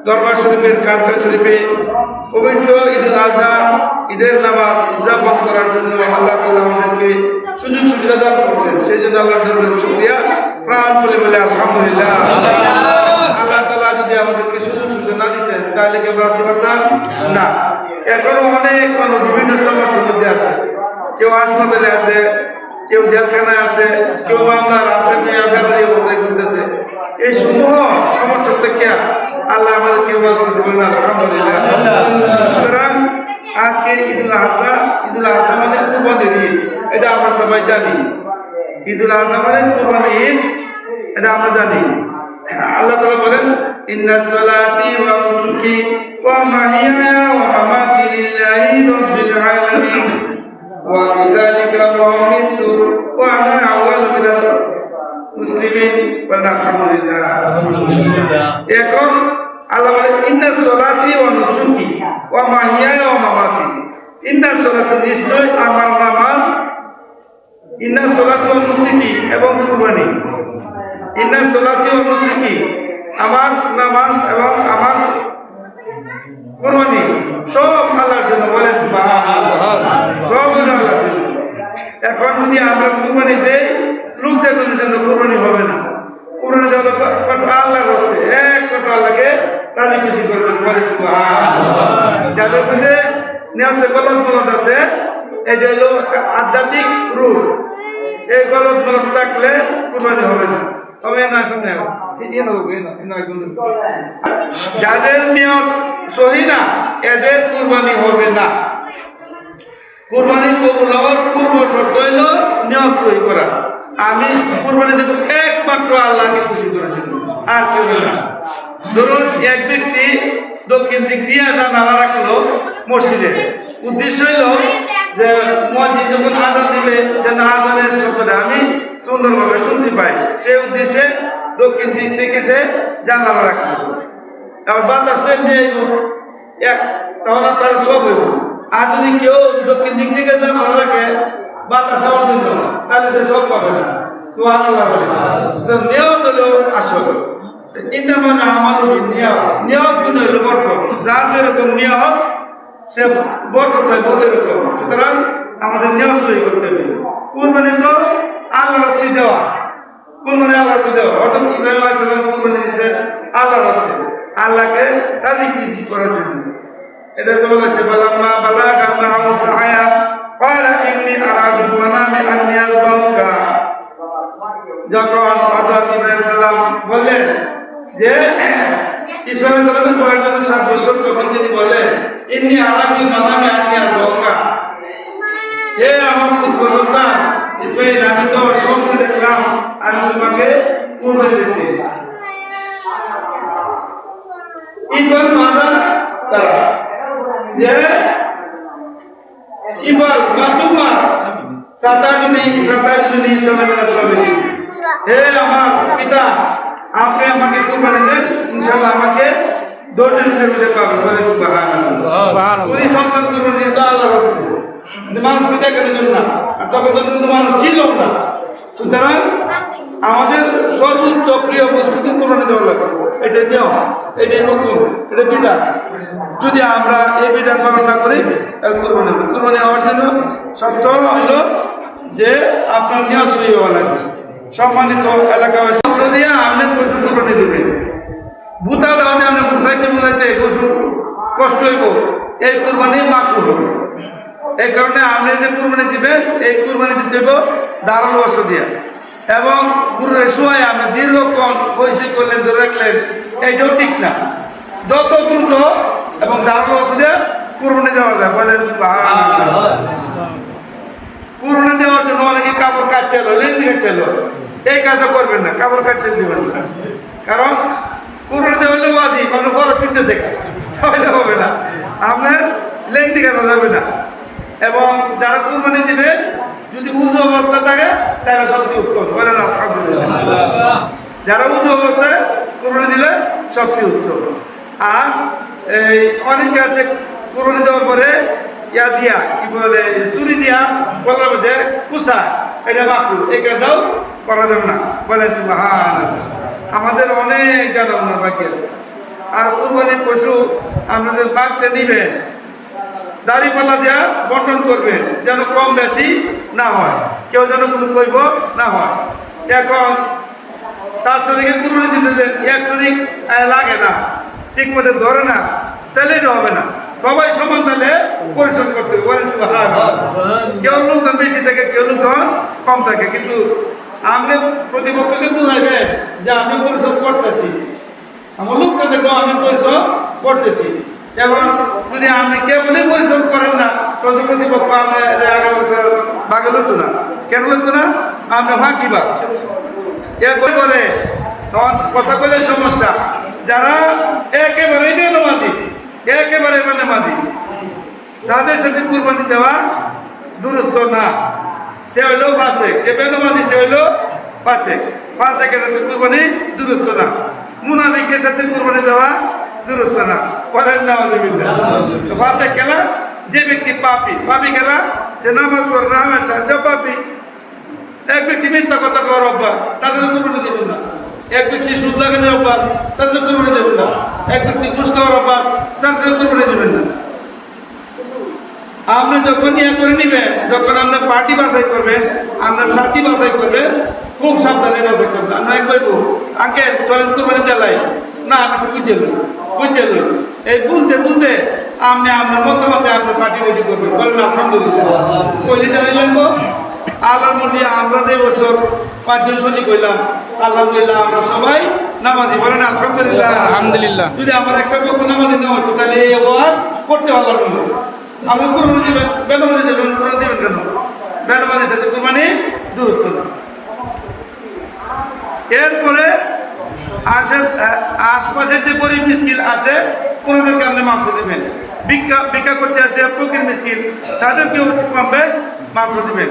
দরবার শরীফের কারখানা শরীফে পবিত্র ঈদুল আজহা ঈদের নামাজ উদযাপন করার জন্য আল্লাহ তাআলা আমাদেরকে সুযোগ সুবিধা দান করছেন। সেই জন্য আল্লাহর দরবারে শুকরিয়া প্রাণ খুলে বলে আলহামদুলিল্লাহ। আল্লাহ তাআলা যদি আমাদেরকে সুযোগ সুবিধা না দিতেন তাহলে কি আমরা আসতে পারতাম না। এখনো অনেক মানুষ বিভিন্ন সমস্যার মধ্যে আছে, কেউ হাসপাতালে আছে, কেউ জেলখানায় আছে, কেউ মামলার আসামি আগামী অবস্থায় করতেছে। এই সমূহ সমস্যা থেকে আল্লাহ আমাদেরকে করতে পারেন আলহামদুলিল্লাহ। সুতরাং আজকে ঈদুল আজহা মানে কুরবানির ঈদ, এটা আমরা সবাই জানি। ঈদুল আজহা মানে কুরবানির ঈদ, এটা আমরা জানি। আল্লাহ তাআলা বলেন ইন্নাস সালাতি ওয়া নুসুকি ওয়া মাহিয়ায়া ওয়া মামাতি লিল্লাহি রাব্বিল আলামিন ওয়া বিযালিকা উমিরতু ওয়া আনা আউয়ালু মিনাল মুসলিমিন আলহামদুলিল্লাহ। এখন আল্লাহ বলেন ইন্নাস সালাতি ওয়া নুসুকি ওয়া মাহিয়ায়া ওয়া মামাতি। ইন্নাস সালাতি নিশ্চয় আমার নামাজ, ইন্নাস সালাতি ওয়া নুসুকি এবং কুরবানি। ইন্নাস সালাতি ওয়া নুসুকি আমার নামাজ এবং আমার কুরবানি সব আল্লাহর জন্য। বলেন সুবহানাল্লাহ, সব আল্লাহর জন্য। এখন যদি আমরা কুরবানি দেই, লোক দেখানোর জন্য কুরবানি হবে না। কুরবানি দেওয়া আল্লাহর রাস্তে একমাত্র আল্লাহকে রাজি খুশি করবেন। বলেন সুবহানাল্লাহ। যাদের মধ্যে নিয়মে গলত আছে, এটা হলো আধ্যাত্মিক রূপ। এই গলত থাকলে কুরবানি হবে না। তবে না শুনে যাদের নিয়ত সহি না, এদের কুরবানি হবে না। কুরবানি কবুল হওয়ার পূর্ব শর্ত হইল নিয়ত সহি করা। আমি কুরবানি দেব একমাত্র আল্লাহকে খুশি করার জন্য, আর কেউ না। ধরুন এক ব্যক্তি দক্ষিণ দিক দিয়ে জানালা রাখলো মসজিদে, উদ্দেশ্য হইল যে মসজিদ যখন আজান দিবে যেন আজানের শব্দটা আমি সুন্দরভাবে শুনতে পাই, সেই উদ্দেশ্যে দক্ষিণ দিক থেকে সে জানালা রাখলো। আবার বাতাস নিয়ে এক, তাহলে তার সব হইব। আর যদি কেউ দক্ষিণ দিক থেকে জানালা রাখে বাতাস হওয়ার জন্য, তাহলে সে সব পাবে না। সুবহানাল্লাহ। নিয়ত হলো আসল। এটা মানে আমার নিয়ত গুণ হইল বরকত। যার যেরকম নিয়ত সে বরকত হয় এরকম। সুতরাং আমাদের নিয়ত সহি করতে হবে। কুরবানি তো আল্লাহর রাস্তে দেওয়া, কুরবানি আল্লাহর রাস্তে দেওয়া। অর্থাৎ ইব্রাহিম আলাইহিস সালাম কুরবানি দিয়েছে আল্লাহর রাস্তে, আল্লাহকে রাজি খুশি করার জন্য। এটা তো বলেছে বালাম্মা বালাগা মা'হু সা'য়া ক্বালা ইন্নী আরা ফিল মানামি আন্নী আযবাহুকা। যখন হযরত ইব্রাহিম সালাম বললেন যে ইসমাঈল সালামের বয়স যখন 7 বছর, তখন তিনি বললেন ইন্নী আরা ফিল মানামি আন্নী আযবাহুকা, হে আমার পুত্র সন্তান ইসমাঈল, আমি তো স্বপ্নে দেখলাম আমি তোমাকে কুরবানি দিয়েছি। ইবল মাদার তারা যে ইবল মাতুমা সাতাজুনি ইনশাআল্লাহ। হে আমার পিতা, আপনি আমাকে কুরবানি দেন, ইনশাআল্লাহ আমাকে দৌড়ের মধ্যে পাবেন। বলে সুবহানাল্লাহ। ওই সন্তান কুরবানি তো আল্লাহর রাস্তায়, মানুষ দেখানোর জন্য না। আর তখন তো কিন্তু মানুষ ছিল না। সুতরাং আমাদের সর্বোচ্চ প্রিয় বস্তুকে কুরবানি দেওয়া লাগবে। এটা নিয়ম, এটাই হুকুম, এটা বিধান। যদি আমরা এই বিধান পালন না করি তাহলে কুরবানি হওয়ার জন্য শর্ত হইল যে আপনার নিয়ত সহি হওয়া লাগবে। সম্মানিত এলাকাবাসী দিয়ে আপনি পশু কুরবানি দেবেন। বুতা দাওয়াতে আপনি বুঝাইতে কষ্ট হইব, এই কুরবানি মাকরুহ হবে। এই কারণে আপনি যে কুরবানি দিবেন এই কুরবানি দিতে হবে দারুল ওয়াসো দিয়া এবং গুরুর শোয়ায় আপনি দীর্ঘক্ষণ বৈশি করলেন ধরে রাখলেন এইটাও ঠিক না। যত দ্রুত এবং দারুল ওয়াসো দিয়ে কুরবানি দেওয়া যায় বলেন কুরবানি দেওয়ার জন্য অনেকে কাপড় কাটছিল লেন্ডি কাটছিল এই কাজটা করবেন না, কাপড় কাটছে দিবেন না, কারণ কুরবানি দেওয়া হলে বাদি মানে বড় ছুটতে থেকে তাহলে হবে না, আপনার লেন্ডি কাটা যাবে না। এবং যারা কুরবানি দিবে যদি উজু অবস্থা থাকে তারা সবচেয়ে উত্তম বলেন আলহামদুলিল্লাহ। যারা উজু অবস্থায় কুরবানি দিলে সবচেয়ে উত্তম। আর এই অনেকে আছে কুরবানি দেওয়ার পরে ইয়া দিয়া কি বলে চুরি দিয়া গলার মধ্যে কুসা, এটা বাকু এই কাজটাও করা যাবে না বলেন সুবহানাল্লাহ। আমাদের অনেক জানা বাকি আছে। আর কুরবানির পশু আপনাদের বাঘটা নিবেন দাড়িপাল্লা দেওয়া বন্টন করবেন যেন কম বেশি না হয়, কেউ যেন কোনো কইব না হয়। এখন 7 শরিকে কুরবানি দিতে দেন 1 শরিক লাগে না, ঠিক মতো ধরে না, তাহলে এটা হবে না। সবাই সমান তাহলে পরিশ্রম করতে হবে বলেন সুবহানাল্লাহ। কেউ লোকজন বেশি থাকে কেউ লোকজন কম থাকে, কিন্তু আপনি প্রতিপক্ষকে বুঝাইবেন যে আমি পরিশ্রম করতেছি, আমার লোকটা দেখবো আমি পরিশ্রম করতেছি। এবং যদি আপনি কেবলই পরিশ্রম করেন না তখন প্রতিপক্ষ আপনি আগামী বছর ভাগে লইতো না। কেন লইতো না? আপনি ফাঁকি বা এরপরে বলে তখন কথা বলে সমস্যা। যারা একেবারেই বেনমাজি তাদের সাথে কুরবানি দেওয়া দুরুস্ত না। সে হইল ফাসেক, যে বেনমাজি সে হইল ফাসেকের সাথে কুরবানি দুরুস্ত না। মুনাফিকের সাথে কুরবানি দেওয়া দুরুস্ত না বলেন নাউযুবিল্লাহ। ফাসেক খেলা যে ব্যক্তি পাপী খেলা যে নামাজ পড়ে না হামেশা সে পাপী। এক ব্যক্তি মিথ্যা কথা কওয়ার অভ্যাস তাদের কুরবানি দেবেন না। এক ব্যক্তি সুদ লাগানোর অভ্যাস তাদের কুরবানি দেবেন না। এক ব্যক্তি ঘুষ খাওয়ার অভ্যাস তাদের কুরবানি দেবেন না। আপনি যখন ইয়ে করে নিবেন, যখন আপনার পার্টি বাছাই করবেন, আপনার সাথী বাছাই করবেন, খুব সাবধানে বাছাই করবেন। আমরা কইব আগে চলেন কুরবানি দেলাই না, আমি বুঝে লই এই বলতে আপনি আপনার মতামতে আপনার পার্টি রেডি করবেন বলেন আলহামদুলিল্লাহ। কইলে জানাই লাগবো আল্লাহর মধ্যে আমরা যে বছর 5 জন সজি কইলাম আলহামদুলিল্লাহ আমরা সবাই নামাজি বলেন আলহামদুলিল্লাহ। যদি আমার একটা পক্ষ নামাজি না হতো তাহলে এই আওয়াজ করতে পারলাম না। আমরা কুরবানি দিবেন বেনমাজি দেবেন কুরবানি দিবেন কেন? বেনমাজির সাথে কুরবানি দুরুস্ত না। এরপরে আশপাশের যে গরিব মিসকিন আছে ওনাদেরকে আপনি মাংস দেবেন। ভিক্ষা করতে আসে ফকির মিসকিন তাদেরকেও কম বেশ মাংস দেবেন।